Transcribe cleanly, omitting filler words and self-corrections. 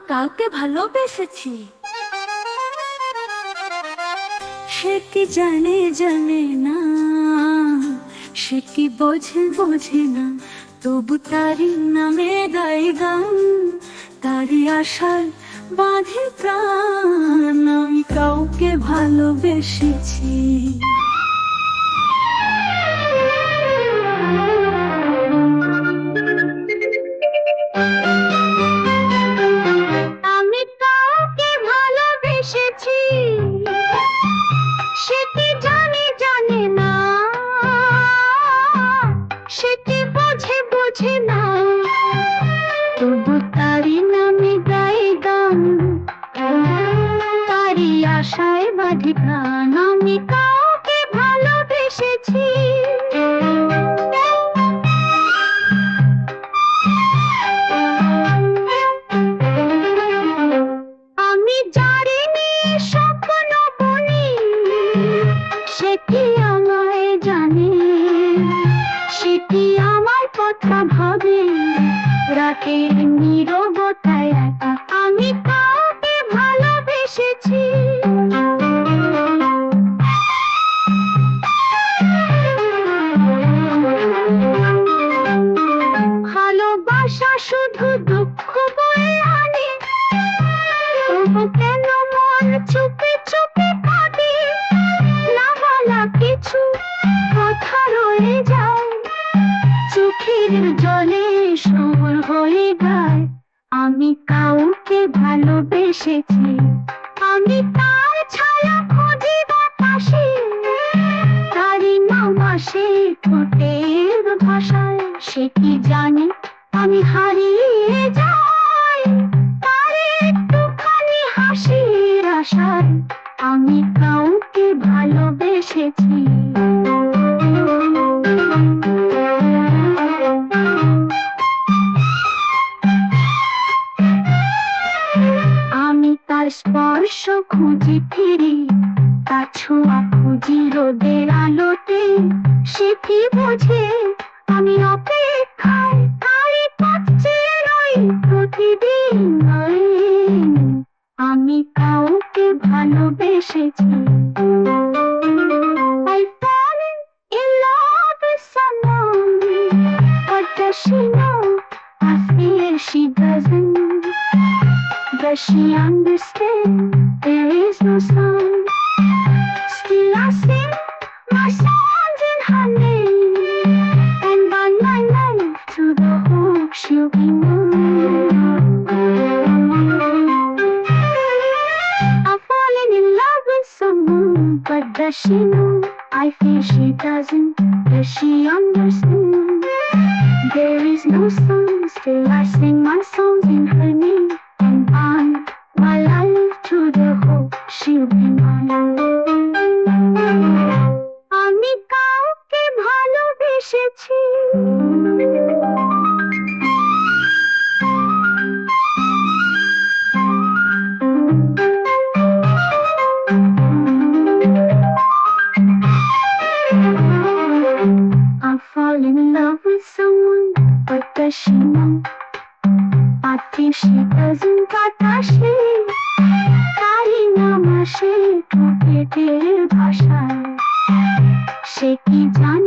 কাউকে ভালোবেসেছি, সে কি জানে জানে না, সে কি বোঝে বোঝে না, তবু তারি নামে গাই গান, তারি আশার বাঁধে প্রাণ। আমি কাউকে ভালোবেসেছি। আমি কাউকে ভালোবেসেছি, সে কি জানে জানে না, সে কি বোঝে বোঝে না, তবু তারি নামে গাই গান, তারি আশায় বাঁধে প্রাণ। আমি কাউকে ভালোবেসেছি। আমি জানি স্বপ্ন বনি, সে কি আমায় জানে, সে কি আমার কথা ভাবে, রাতের নীরবতায় একা। আমি কাউকে ভালোবেসেছি। ভালোবাসা শুধু দুঃখ বয়ে আনে, তবু কেন মন চুপে চুপে কাঁদে, না বলা কিছু কথা রয়ে যায়, চোখের জলে সুর হয়ে গায়। আমি কাউকে ভালোবেসেছি, আমি তার ছায়া খুঁজি বাতাসে, তারই নাম আসে ঠোঁটের ভাষায়। সে কি জানে আমি হারিয়ে যাই, তার একটুখানি হাসির আশায়। আমি কাউকে ভালোবেসেছি। আমি তার স্পর্শ খুঁজি ফিরি, তার ছোঁয়া খুঁজি রোদের আলোতে। সে কি বোঝে আমি অপেক্ষায়, তারই পথ চেয়ে রই প্রতিদিন। আমি কাউকে ভালোবেসেছি। I fallen in love with someone, but does she know I fear she doesn't? Does she understand there is no sun? Still I sing my songs in her name, and bind my life to the hope she'll be mine. I've fallen in love with someone, but does she know I fear she doesn't? Does she understand there is no sun? Still I sing my songs in her name, and bind my life to the hope she'll be mine. আমি কাউকে ভালোবেসেছি। I fall in love with someone, but does she know I feel she doesn't? বাতাসে তারই নাম আসে ঠোঁটের ভাষায়। সে কি জানে